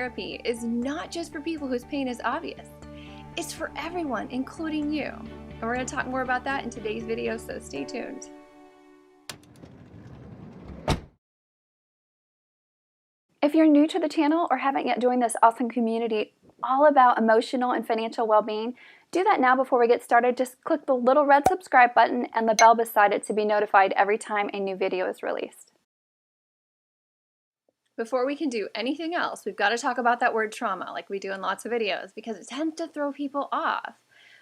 therapy is not just for people whose pain is obvious. It's for everyone, including you. And we're going to talk more about that in today's video, so stay tuned. If you're new to the channel or haven't yet joined this awesome community all about emotional and financial well-being, do that now before we get started. Just click the little red subscribe button and the bell beside it to be notified every time a new video is released. Before we can do anything else, we've got to talk about that word trauma like we do in lots of videos because it tends to throw people off.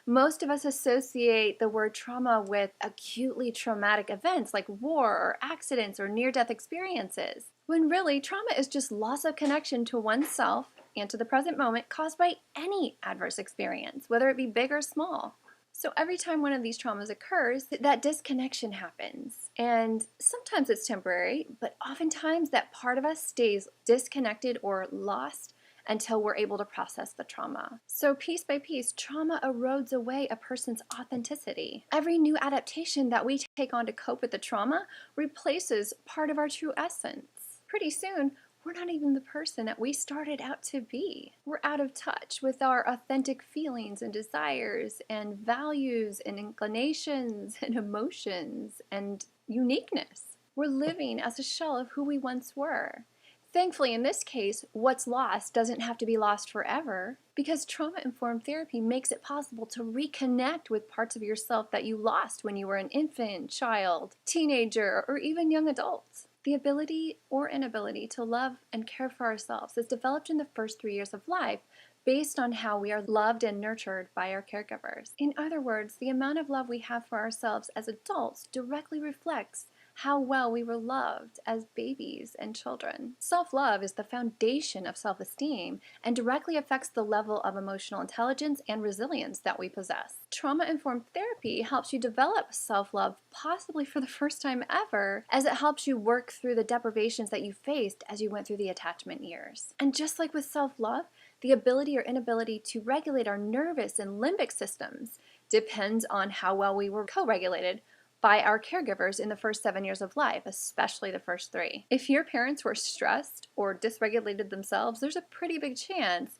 Most of us associate the word trauma with acutely traumatic events like war or accidents or near-death experiences, when really trauma is just loss of connection to oneself and to the present moment caused by any adverse experience, whether it be big or small. So every time one of these traumas occurs, that disconnection happens. And sometimes it's temporary, but oftentimes that part of us stays disconnected or lost until we're able to process the trauma. So piece by piece, trauma erodes away a person's authenticity. Every new adaptation that we take on to cope with the trauma replaces part of our true essence. Pretty soon, we're not even the person that we started out to be. We're out of touch with our authentic feelings and desires and values and inclinations and emotions and uniqueness. We're living as a shell of who we once were. Thankfully, in this case, what's lost doesn't have to be lost forever because trauma-informed therapy makes it possible to reconnect with parts of yourself that you lost when you were an infant, child, teenager, or even young adult. The ability or inability to love and care for ourselves is developed in the first 3 years of life based on how we are loved and nurtured by our caregivers. In other words, the amount of love we have for ourselves as adults directly reflects how well we were loved as babies and children. Self-love is the foundation of self-esteem and directly affects the level of emotional intelligence and resilience that we possess. Trauma-informed therapy helps you develop self-love possibly for the first time ever, as it helps you work through the deprivations that you faced as you went through the attachment years. And just like with self-love, the ability or inability to regulate our nervous and limbic systems depends on how well we were co-regulated by our caregivers in the first 7 years of life, especially the first 3. If your parents were stressed or dysregulated themselves, there's a pretty big chance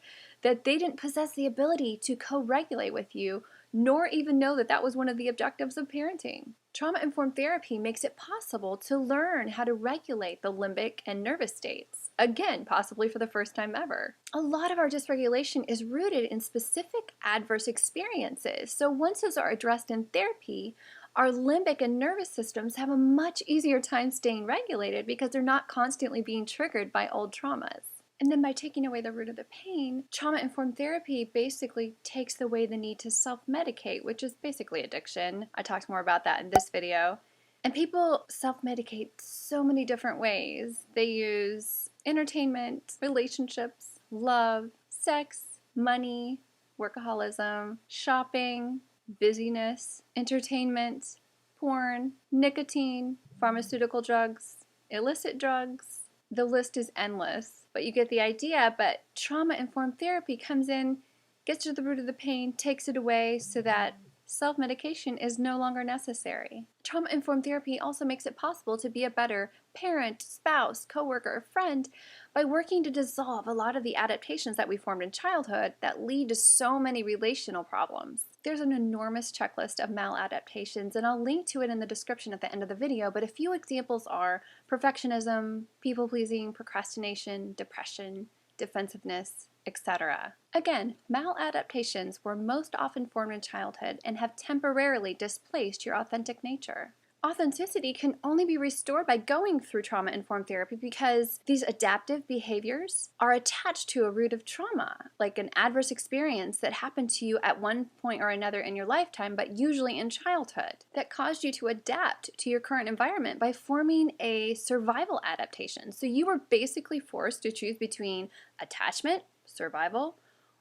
that they didn't possess the ability to co-regulate with you, nor even know that that was one of the objectives of parenting. Trauma-informed therapy makes it possible to learn how to regulate the limbic and nervous states, again, possibly for the first time ever. A lot of our dysregulation is rooted in specific adverse experiences, so once those are addressed in therapy, our limbic and nervous systems have a much easier time staying regulated because they're not constantly being triggered by old traumas. And then by taking away the root of the pain, trauma-informed therapy basically takes away the need to self-medicate, which is basically addiction. I talked more about that in this video. And people self-medicate so many different ways. They use entertainment, relationships, love, sex, money, workaholism, shopping, busyness, entertainment, porn, nicotine, pharmaceutical drugs, illicit drugs. The list is endless, but you get the idea. But trauma-informed therapy comes in, gets to the root of the pain, takes it away so that self-medication is no longer necessary. Trauma-informed therapy also makes it possible to be a better parent, spouse, coworker, friend by working to dissolve a lot of the adaptations that we formed in childhood that lead to so many relational problems. There's an enormous checklist of maladaptations, and I'll link to it in the description at the end of the video, but a few examples are perfectionism, people-pleasing, procrastination, depression, defensiveness, etc. Again, maladaptations were most often formed in childhood and have temporarily displaced your authentic nature. Authenticity can only be restored by going through trauma-informed therapy because these adaptive behaviors are attached to a root of trauma, like an adverse experience that happened to you at one point or another in your lifetime, but usually in childhood, that caused you to adapt to your current environment by forming a survival adaptation. So you were basically forced to choose between attachment, survival,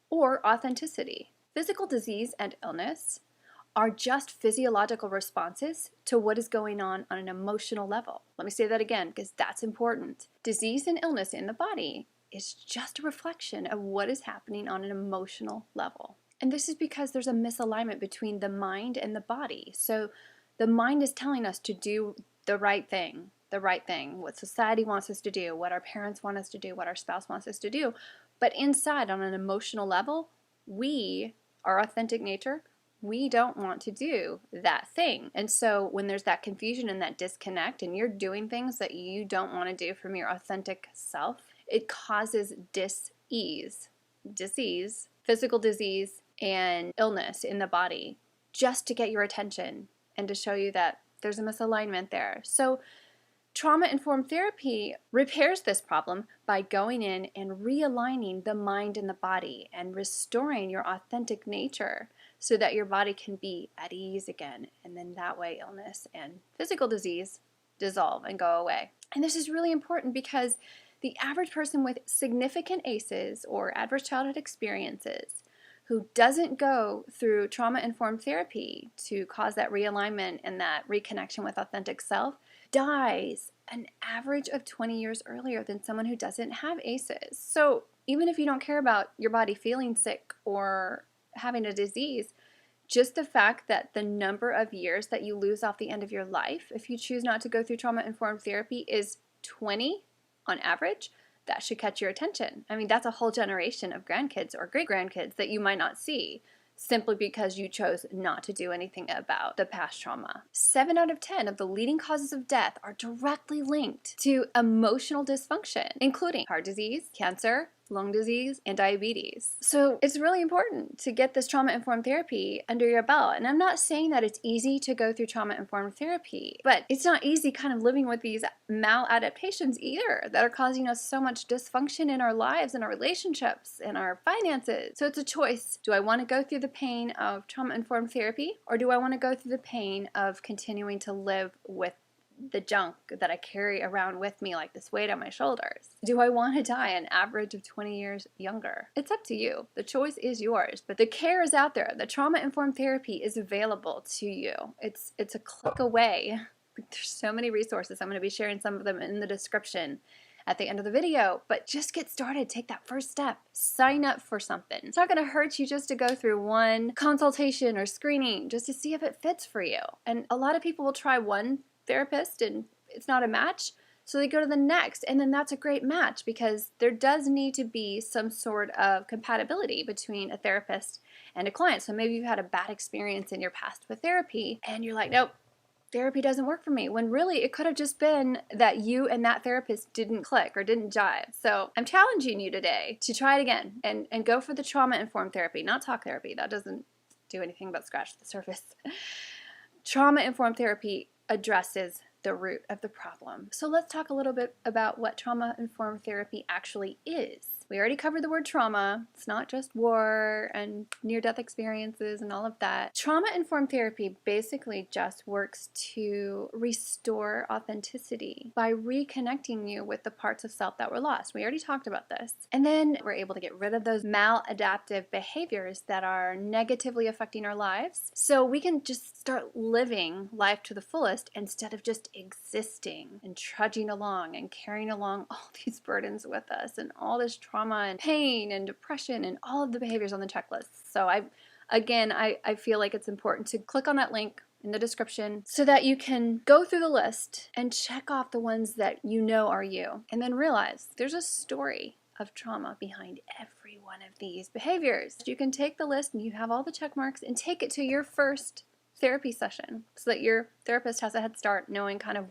or authenticity. Physical disease and illness are just physiological responses to what is going on an emotional level. Let me say that again because that's important. Disease and illness in the body is just a reflection of what is happening on an emotional level. And this is because there's a misalignment between the mind and the body. So the mind is telling us to do the right thing, what society wants us to do, what our parents want us to do, what our spouse wants us to do. But inside, on an emotional level, our authentic nature, we don't want to do that thing. And so when there's that confusion and that disconnect, and you're doing things that you don't want to do from your authentic self, it causes disease, physical disease, and illness in the body, just to get your attention and to show you that there's a misalignment there. So trauma-informed therapy repairs this problem by going in and realigning the mind and the body and restoring your authentic nature so that your body can be at ease again. And then that way illness and physical disease dissolve and go away. And this is really important because the average person with significant ACEs or adverse childhood experiences who doesn't go through trauma-informed therapy to cause that realignment and that reconnection with authentic self dies an average of 20 years earlier than someone who doesn't have ACEs. So even if you don't care about your body feeling sick or having a disease, just the fact that the number of years that you lose off the end of your life if you choose not to go through trauma-informed therapy is 20 on average, that should catch your attention. I mean, that's a whole generation of grandkids or great-grandkids that you might not see simply because you chose not to do anything about the past trauma. 7 out of 10 of the leading causes of death are directly linked to emotional dysfunction, including heart disease, cancer, lung disease, and diabetes. So it's really important to get this trauma-informed therapy under your belt. And I'm not saying that it's easy to go through trauma-informed therapy, but it's not easy kind of living with these maladaptations either that are causing us so much dysfunction in our lives and our relationships and our finances. So it's a choice. Do I want to go through the pain of trauma-informed therapy, or do I want to go through the pain of continuing to live with the junk that I carry around with me like this weight on my shoulders? Do I want to die an average of 20 years younger? It's up to you. The choice is yours, but the care is out there. The trauma-informed therapy is available to you. It's a click away. There's so many resources. I'm going to be sharing some of them in the description at the end of the video, but just get started. Take that first step. Sign up for something. It's not going to hurt you just to go through one consultation or screening just to see if it fits for you. And a lot of people will try one therapist and it's not a match, so they go to the next, and then that's a great match because there does need to be some sort of compatibility between a therapist and a client. So maybe you've had a bad experience in your past with therapy and you're like, nope, therapy doesn't work for me, when really it could have just been that you and that therapist didn't click or didn't jive. So I'm challenging you today to try it again and go for the trauma-informed therapy, not talk therapy. That doesn't do anything but scratch the surface. Trauma-informed therapy addresses the root of the problem. So let's talk a little bit about what trauma-informed therapy actually is. We already covered the word trauma. It's not just war and near-death experiences and all of that. Trauma-informed therapy basically just works to restore authenticity by reconnecting you with the parts of self that were lost. We already talked about this. And then we're able to get rid of those maladaptive behaviors that are negatively affecting our lives, so we can just start living life to the fullest instead of just existing and trudging along and carrying along all these burdens with us and all this trauma and pain and depression and all of the behaviors on the checklist. So I feel like it's important to click on that link in the description so that you can go through the list and check off the ones that you know are you, and then realize there's a story of trauma behind every one of these behaviors. You can take the list and you have all the check marks and take it to your first therapy session so that your therapist has a head start knowing kind of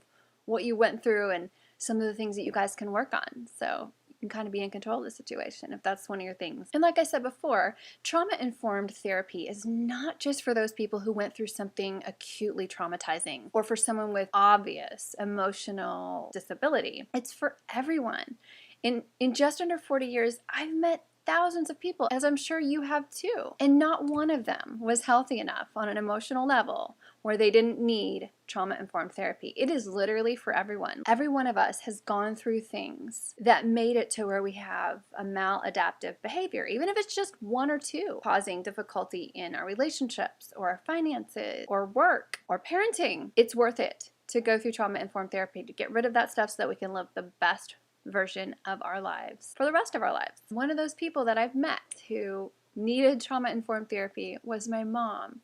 what you went through and some of the things that you guys can work on. So you can kind of be in control of the situation if that's one of your things. And like I said before, trauma-informed therapy is not just for those people who went through something acutely traumatizing or for someone with obvious emotional disability. It's for everyone. In just under 40 years, I've met thousands of people, as I'm sure you have too, and not one of them was healthy enough on an emotional level where they didn't need trauma-informed therapy. It is literally for everyone. Every one of us has gone through things that made it to where we have a maladaptive behavior, even if it's just one or two, causing difficulty in our relationships or our finances or work or parenting. It's worth it to go through trauma-informed therapy to get rid of that stuff so that we can live the best version of our lives for the rest of our lives. One of those people that I've met who needed trauma-informed therapy was my mom.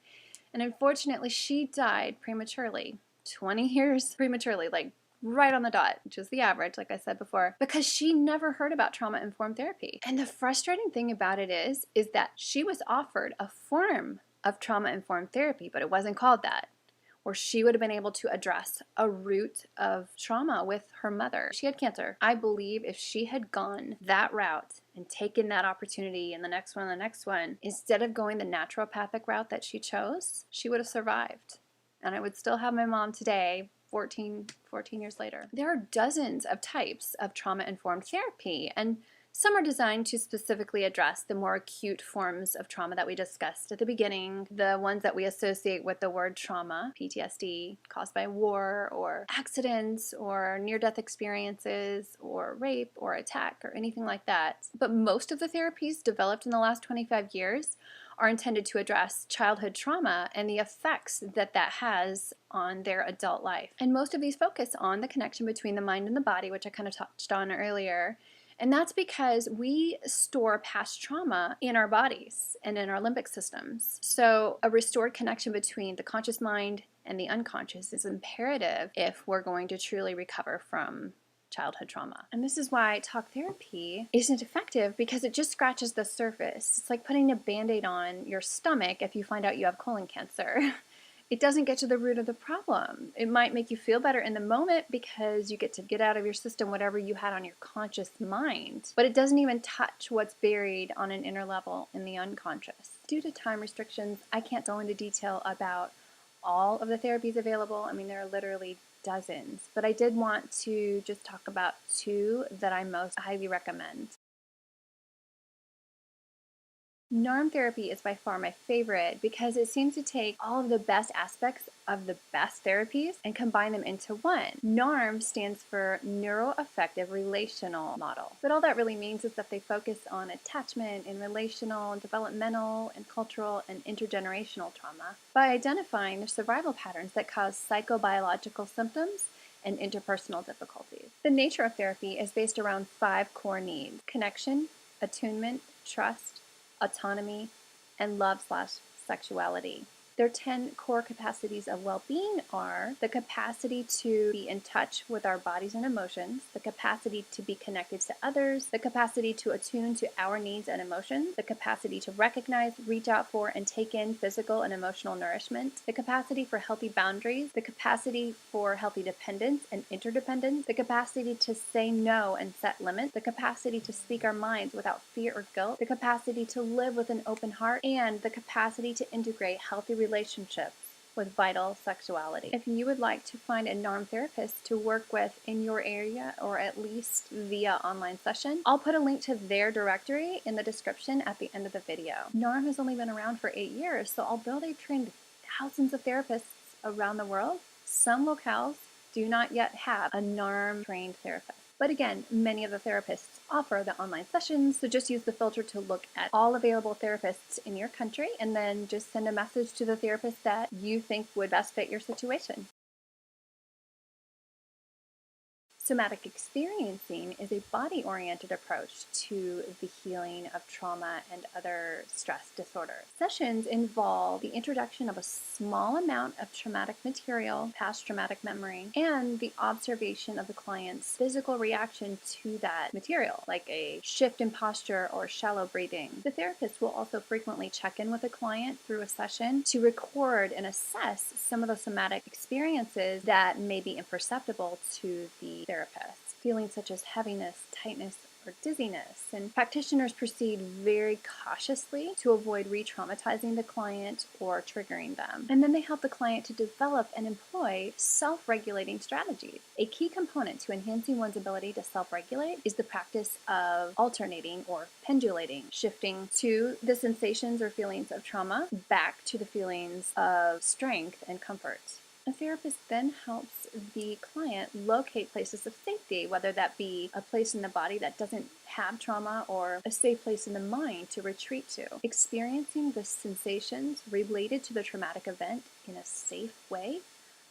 And unfortunately, she died prematurely, 20 years prematurely, like right on the dot, which is the average, like I said before, because she never heard about trauma-informed therapy. And the frustrating thing about it is that she was offered a form of trauma-informed therapy, but it wasn't called that, where she would have been able to address a root of trauma with her mother. She had cancer. I believe if she had gone that route and taken that opportunity and the next one and the next one, instead of going the naturopathic route that she chose, she would have survived. And I would still have my mom today, 14 years later. There are dozens of types of trauma-informed therapy, and some are designed to specifically address the more acute forms of trauma that we discussed at the beginning, the ones that we associate with the word trauma, PTSD, caused by war or accidents or near-death experiences or rape or attack or anything like that. But most of the therapies developed in the last 25 years are intended to address childhood trauma and the effects that has on their adult life. And most of these focus on the connection between the mind and the body, which I kind of touched on earlier. And that's because we store past trauma in our bodies and in our limbic systems. So a restored connection between the conscious mind and the unconscious is imperative if we're going to truly recover from childhood trauma. And this is why talk therapy isn't effective, because it just scratches the surface. It's like putting a Band-Aid on your stomach if you find out you have colon cancer. It doesn't get to the root of the problem. It might make you feel better in the moment because you get to get out of your system whatever you had on your conscious mind, but it doesn't even touch what's buried on an inner level in the unconscious. Due to time restrictions, I can't go into detail about all of the therapies available. I mean, there are literally dozens, but I did want to just talk about two that I most highly recommend. NARM therapy is by far my favorite because it seems to take all of the best aspects of the best therapies and combine them into one. NARM stands for Neuroaffective Relational Model. But all that really means is that they focus on attachment and relational and developmental and cultural and intergenerational trauma by identifying the survival patterns that cause psychobiological symptoms and interpersonal difficulties. The nature of therapy is based around 5 core needs: connection, attunement, trust, autonomy, and love/sexuality. Their 10 core capacities of well-being are the capacity to be in touch with our bodies and emotions, the capacity to be connected to others, the capacity to attune to our needs and emotions, the capacity to recognize, reach out for, and take in physical and emotional nourishment, the capacity for healthy boundaries, the capacity for healthy dependence and interdependence, the capacity to say no and set limits, the capacity to speak our minds without fear or guilt, the capacity to live with an open heart, and the capacity to integrate healthy relationships with vital sexuality. If you would like to find a NARM therapist to work with in your area, or at least via online session, I'll put a link to their directory in the description at the end of the video. NARM has only been around for 8 years, so although they've trained thousands of therapists around the world, some locales do not yet have a NARM trained therapist. But again, many of the therapists offer the online sessions, so just use the filter to look at all available therapists in your country and then just send a message to the therapist that you think would best fit your situation. Somatic experiencing is a body-oriented approach to the healing of trauma and other stress disorders. Sessions involve the introduction of a small amount of traumatic material, past traumatic memory, and the observation of the client's physical reaction to that material, like a shift in posture or shallow breathing. The therapist will also frequently check in with the client through a session to record and assess some of the somatic experiences that may be imperceptible to the therapist. Feelings such as heaviness, tightness, or dizziness. And practitioners proceed very cautiously to avoid re-traumatizing the client or triggering them. And then they help the client to develop and employ self-regulating strategies. A key component to enhancing one's ability to self-regulate is the practice of alternating or pendulating, shifting to the sensations or feelings of trauma back to the feelings of strength and comfort. A therapist then helps the client locate places of safety, whether that be a place in the body that doesn't have trauma or a safe place in the mind to retreat to. Experiencing the sensations related to the traumatic event in a safe way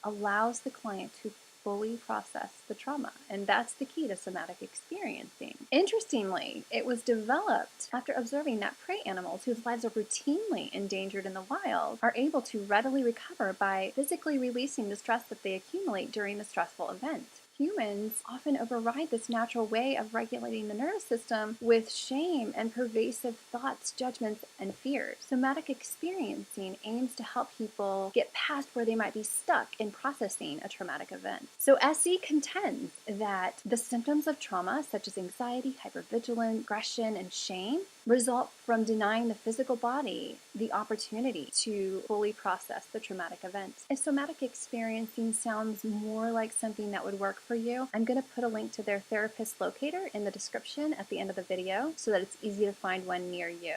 allows the client to fully process the trauma, and that's the key to somatic experiencing. Interestingly, it was developed after observing that prey animals whose lives are routinely endangered in the wild are able to readily recover by physically releasing the stress that they accumulate during the stressful event. Humans often override this natural way of regulating the nervous system with shame and pervasive thoughts, judgments, and fears. Somatic experiencing aims to help people get past where they might be stuck in processing a traumatic event. So SE contends that the symptoms of trauma, such as anxiety, hypervigilance, aggression, and shame, result from denying the physical body the opportunity to fully process the traumatic event. If somatic experiencing sounds more like something that would work for you, I'm going to put a link to their therapist locator in the description at the end of the video so that it's easy to find one near you.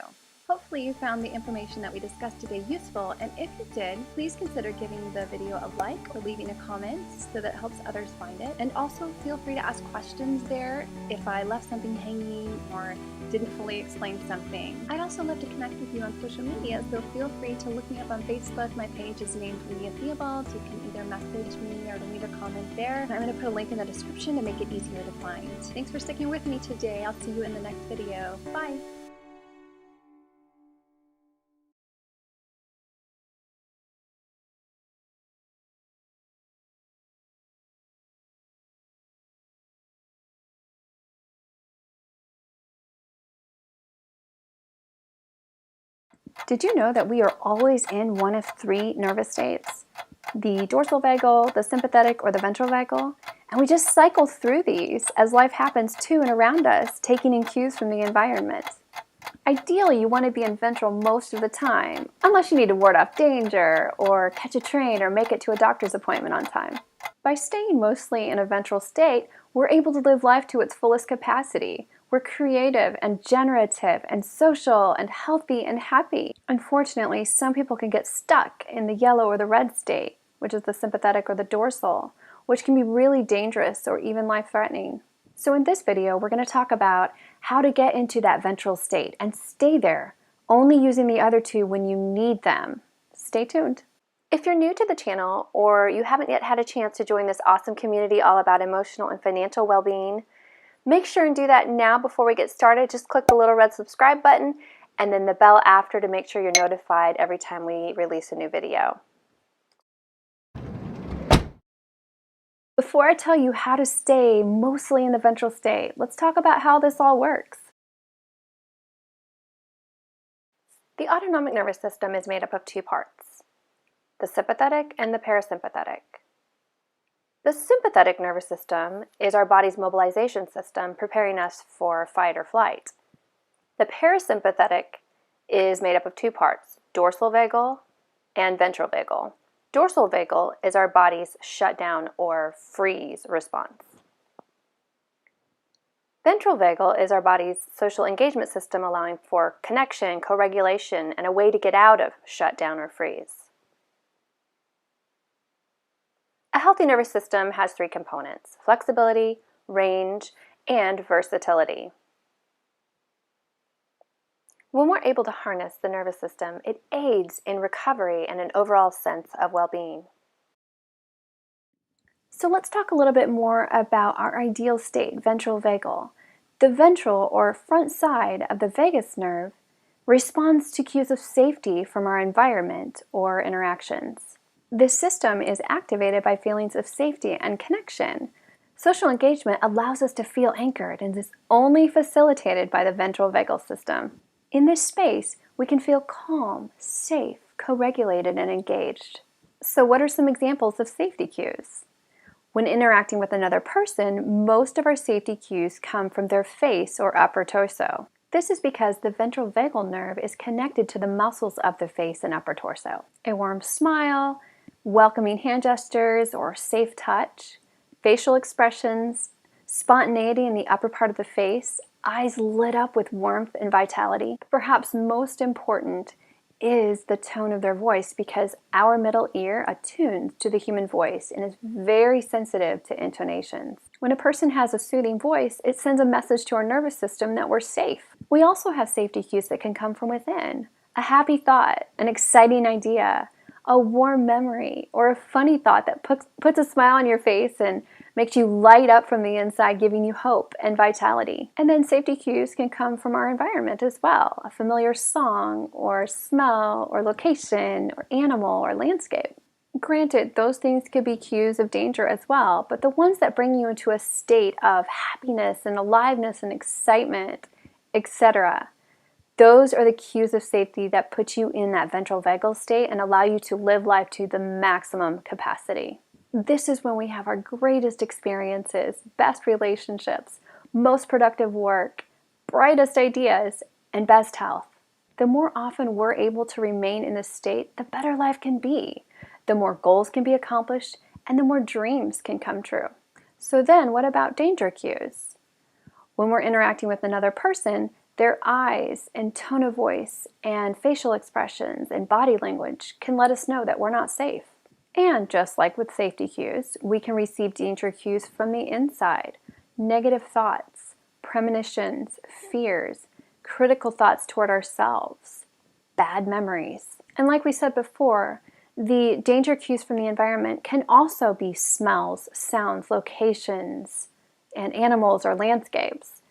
Hopefully you found the information that we discussed today useful, and if you did, please consider giving the video a like or leaving a comment so that helps others find it. And also feel free to ask questions there if I left something hanging or didn't fully explain something. I'd also love to connect with you on social media, so feel free to look me up on Facebook. My page is named Leah Theobald. You can either message me or leave a comment there. And I'm going to put a link in the description to make it easier to find. Thanks for sticking with me today. I'll see you in the next video. Bye! Did you know that we are always in one of three nervous states? The dorsal vagal, the sympathetic, or the ventral vagal? And we just cycle through these as life happens to and around us, taking in cues from the environment. Ideally, you want to be in ventral most of the time, unless you need to ward off danger, or catch a train, or make it to a doctor's appointment on time. By staying mostly in a ventral state, we're able to live life to its fullest capacity. We're creative and generative and social and healthy and happy. Unfortunately, some people can get stuck in the yellow or the red state, which is the sympathetic or the dorsal, which can be really dangerous or even life-threatening. So in this video, we're going to talk about how to get into that ventral state and stay there, only using the other two when you need them. Stay tuned. If you're new to the channel or you haven't yet had a chance to join this awesome community all about emotional and financial well-being, make sure and do that now before we get started. Just click the little red subscribe button and then the bell after to make sure you're notified every time we release a new video. Before I tell you how to stay mostly in the ventral state, let's talk about how this all works. The autonomic nervous system is made up of two parts, the sympathetic and the parasympathetic. The sympathetic nervous system is our body's mobilization system, preparing us for fight or flight. The parasympathetic is made up of two parts, dorsal vagal and ventral vagal. Dorsal vagal is our body's shutdown or freeze response. Ventral vagal is our body's social engagement system, allowing for connection, co-regulation, and a way to get out of shutdown or freeze. A healthy nervous system has three components: flexibility, range, and versatility. When we're able to harness the nervous system, it aids in recovery and an overall sense of well-being. So let's talk a little bit more about our ideal state, ventral vagal. The ventral or front side of the vagus nerve responds to cues of safety from our environment or interactions. This system is activated by feelings of safety and connection. Social engagement allows us to feel anchored and is only facilitated by the ventral vagal system. In this space, we can feel calm, safe, co-regulated, and engaged. So what are some examples of safety cues? When interacting with another person, most of our safety cues come from their face or upper torso. This is because the ventral vagal nerve is connected to the muscles of the face and upper torso. A warm smile, welcoming hand gestures or safe touch, facial expressions, spontaneity in the upper part of the face, eyes lit up with warmth and vitality. Perhaps most important is the tone of their voice, because our middle ear attunes to the human voice and is very sensitive to intonations. When a person has a soothing voice, it sends a message to our nervous system that we're safe. We also have safety cues that can come from within. A happy thought, an exciting idea, a warm memory, or a funny thought that puts a smile on your face and makes you light up from the inside, giving you hope and vitality. And then safety cues can come from our environment as well. A familiar song, or smell, or location, or animal, or landscape. Granted, those things could be cues of danger as well, but the ones that bring you into a state of happiness and aliveness and excitement, etc., those are the cues of safety that put you in that ventral vagal state and allow you to live life to the maximum capacity. This is when we have our greatest experiences, best relationships, most productive work, brightest ideas, and best health. The more often we're able to remain in this state, the better life can be. The more goals can be accomplished, and the more dreams can come true. So then, what about danger cues? When we're interacting with another person, their eyes and tone of voice and facial expressions and body language can let us know that we're not safe. And just like with safety cues, we can receive danger cues from the inside. Negative thoughts, premonitions, fears, critical thoughts toward ourselves, bad memories. And like we said before, the danger cues from the environment can also be smells, sounds, locations, and animals or landscapes.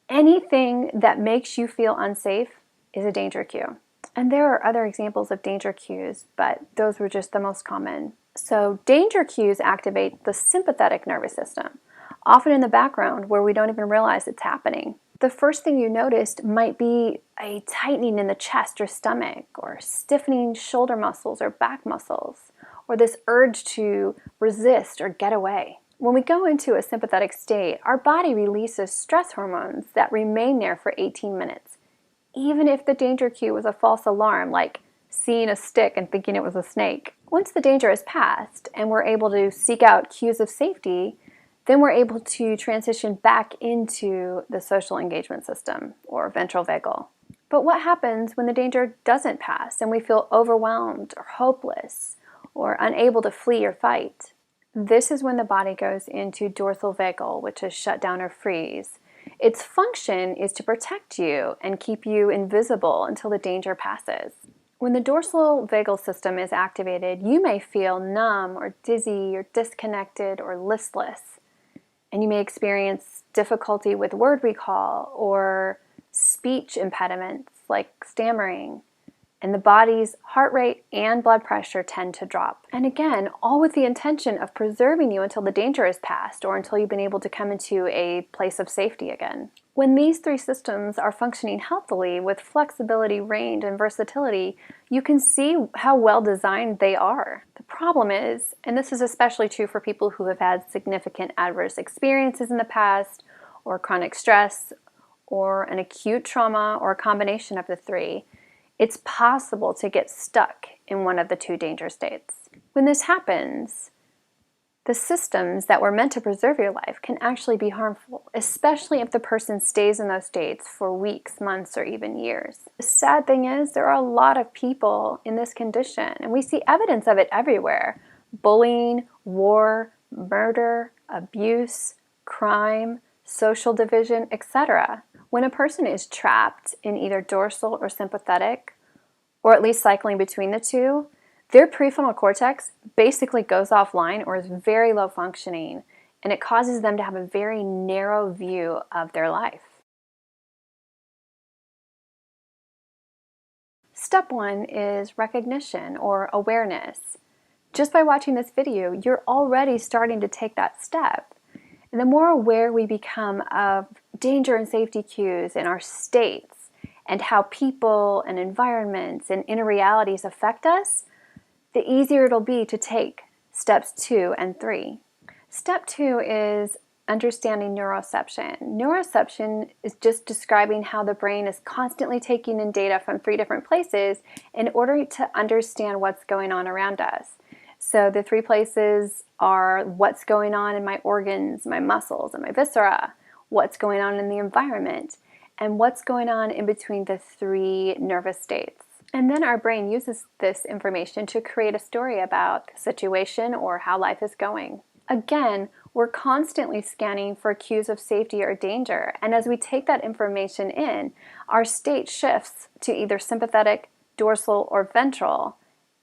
Anything that makes you feel unsafe is a danger cue. And there are other examples of danger cues, but those were just the most common. So danger cues activate the sympathetic nervous system, often in the background where we don't even realize it's happening. The first thing you noticed might be a tightening in the chest or stomach, or stiffening shoulder muscles or back muscles, or this urge to resist or get away. When we go into a sympathetic state, our body releases stress hormones that remain there for 18 minutes. Even if the danger cue was a false alarm, like seeing a stick and thinking it was a snake. Once the danger is passed and we're able to seek out cues of safety, then we're able to transition back into the social engagement system, or ventral vagal. But what happens when the danger doesn't pass and we feel overwhelmed or hopeless or unable to flee or fight? This is when the body goes into dorsal vagal, which is shut down or freeze. Its function is to protect you and keep you invisible until the danger passes. When the dorsal vagal system is activated, you may feel numb or dizzy or disconnected or listless. And you may experience difficulty with word recall or speech impediments like stammering. And the body's heart rate and blood pressure tend to drop. And again, all with the intention of preserving you until the danger is past or until you've been able to come into a place of safety again. When these three systems are functioning healthily with flexibility, range, and versatility, you can see how well designed they are. The problem is, and this is especially true for people who have had significant adverse experiences in the past, or chronic stress, or an acute trauma, or a combination of the three, it's possible to get stuck in one of the two danger states. When this happens, the systems that were meant to preserve your life can actually be harmful, especially if the person stays in those states for weeks, months, or even years. The sad thing is, there are a lot of people in this condition, and we see evidence of it everywhere. Bullying, war, murder, abuse, crime, social division, etc. When a person is trapped in either dorsal or sympathetic, or at least cycling between the two, their prefrontal cortex basically goes offline or is very low functioning, and it causes them to have a very narrow view of their life. Step one is recognition or awareness. Just by watching this video, you're already starting to take that step. And the more aware we become of danger and safety cues in our states and how people and environments and inner realities affect us, the easier it'll be to take steps 2 and 3. Step 2 is understanding neuroception. Neuroception is just describing how the brain is constantly taking in data from 3 different places in order to understand what's going on around us. So the 3 places are what's going on in my organs, my muscles, and my viscera, what's going on in the environment, and what's going on in between the 3 nervous states. And then our brain uses this information to create a story about the situation or how life is going. Again, we're constantly scanning for cues of safety or danger, and as we take that information in, our state shifts to either sympathetic, dorsal, or ventral,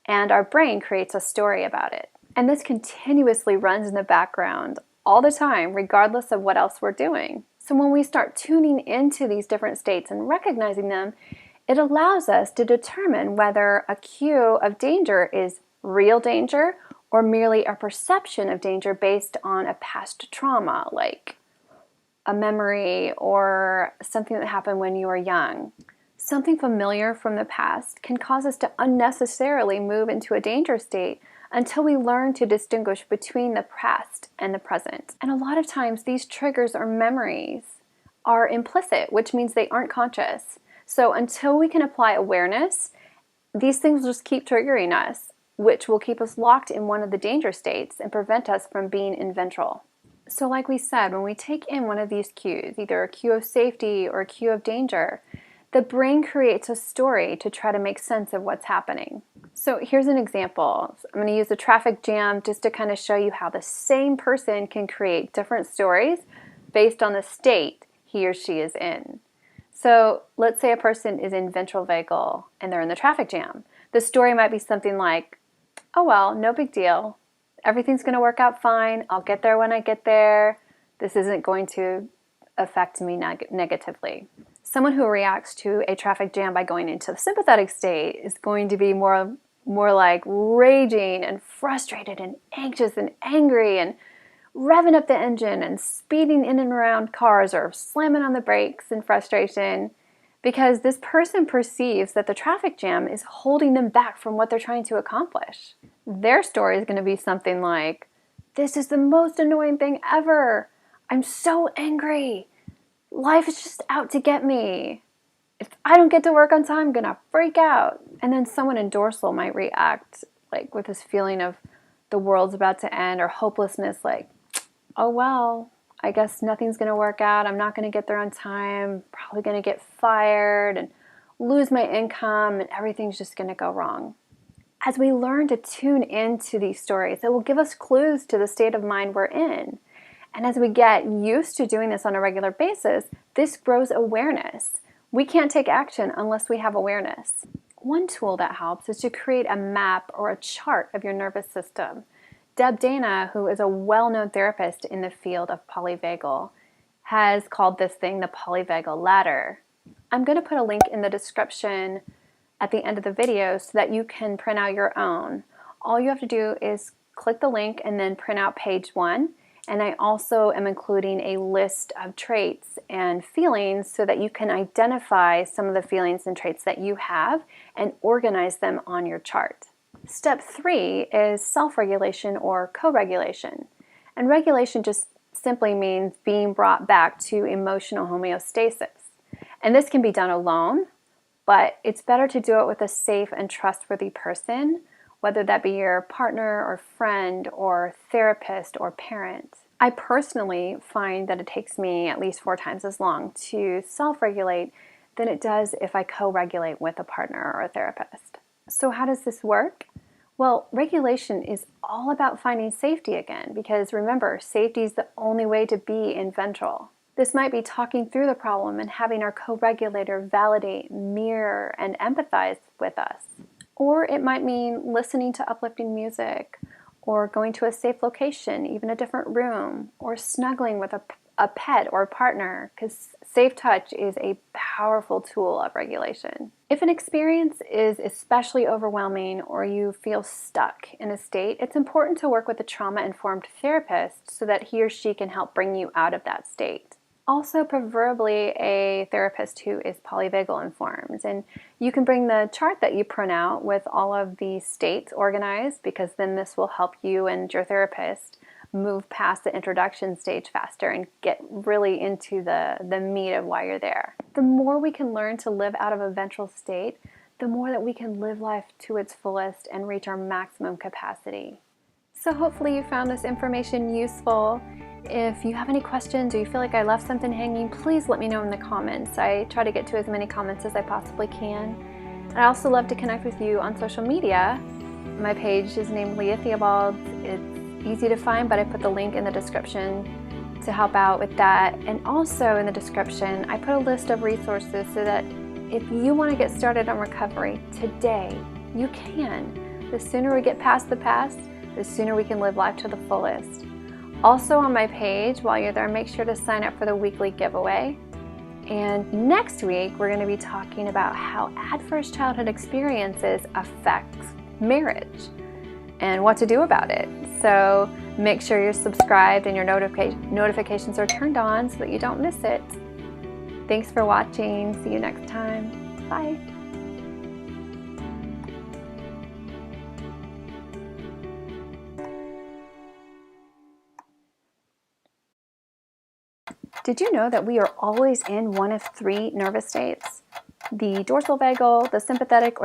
and our brain creates a story about it. And this continuously runs in the background all the time, regardless of what else we're doing. So when we start tuning into these different states and recognizing them, it allows us to determine whether a cue of danger is real danger or merely a perception of danger based on a past trauma, like a memory or something that happened when you were young. Something familiar from the past can cause us to unnecessarily move into a danger state until we learn to distinguish between the past and the present. And a lot of times these triggers or memories are implicit, which means they aren't conscious. So until we can apply awareness, these things just keep triggering us, which will keep us locked in one of the danger states and prevent us from being in ventral. So like we said, when we take in one of these cues, either a cue of safety or a cue of danger, the brain creates a story to try to make sense of what's happening. So here's an example. I'm going to use a traffic jam just to kind of show you how the same person can create different stories based on the state he or she is in. So let's say a person is in ventral vagal and they're in the traffic jam. The story might be something like, oh well, no big deal. Everything's going to work out fine. I'll get there when I get there. This isn't going to affect me negatively. Someone who reacts to a traffic jam by going into the sympathetic state is going to be more like raging and frustrated and anxious and angry and revving up the engine and speeding in and around cars or slamming on the brakes in frustration, because this person perceives that the traffic jam is holding them back from what they're trying to accomplish. Their story is going to be something like, this is the most annoying thing ever. I'm so angry. Life is just out to get me. If I don't get to work on time, I'm going to freak out. And then someone in dorsal might react like with this feeling of the world's about to end or hopelessness, like, oh well, I guess nothing's going to work out. I'm not going to get there on time. Probably going to get fired and lose my income, and everything's just going to go wrong. As we learn to tune into these stories, it will give us clues to the state of mind we're in. And as we get used to doing this on a regular basis, this grows awareness. We can't take action unless we have awareness. One tool that helps is to create a map or a chart of your nervous system. Deb Dana, who is a well-known therapist in the field of polyvagal, has called this thing the polyvagal ladder. I'm going to put a link in the description at the end of the video so that you can print out your own. All you have to do is click the link and then print out page 1. And I also am including a list of traits and feelings so that you can identify some of the feelings and traits that you have and organize them on your chart. Step 3 is self-regulation or co-regulation. And regulation just simply means being brought back to emotional homeostasis. And this can be done alone, but it's better to do it with a safe and trustworthy person, whether that be your partner or friend or therapist or parent. I personally find that it takes me at least 4 times as long to self-regulate than it does if I co-regulate with a partner or a therapist. So how does this work? Well, regulation is all about finding safety again, because remember, safety is the only way to be in ventral. This might be talking through the problem and having our co-regulator validate, mirror, and empathize with us. Or it might mean listening to uplifting music, or going to a safe location, even a different room, or snuggling with a pet or a partner, because safe touch is a powerful tool of regulation. If an experience is especially overwhelming or you feel stuck in a state, it's important to work with a trauma-informed therapist so that he or she can help bring you out of that state. Also, preferably a therapist who is polyvagal informed. And you can bring the chart that you print out with all of the states organized, because then this will help you and your therapist move past the introduction stage faster and get really into the meat of why you're there. The more we can learn to live out of a ventral state, the more that we can live life to its fullest and reach our maximum capacity. So hopefully you found this information useful. If you have any questions or you feel like I left something hanging, please let me know in the comments. I try to get to as many comments as I possibly can. I also love to connect with you on social media. My page is named Leah Theobald. It's easy to find, but I put the link in the description to help out with that. And also in the description, I put a list of resources so that if you want to get started on recovery today, you can. The sooner we get past the past, the sooner we can live life to the fullest. Also on my page, while you're there, make sure to sign up for the weekly giveaway. And next week, we're going to be talking about how adverse childhood experiences affect marriage. and what to do about it. So make sure you're subscribed and your notifications are turned on so that you don't miss it. Thanks for watching. See you next time. Bye. Did you know that we are always in one of three nervous states? The dorsal vagal, the sympathetic, or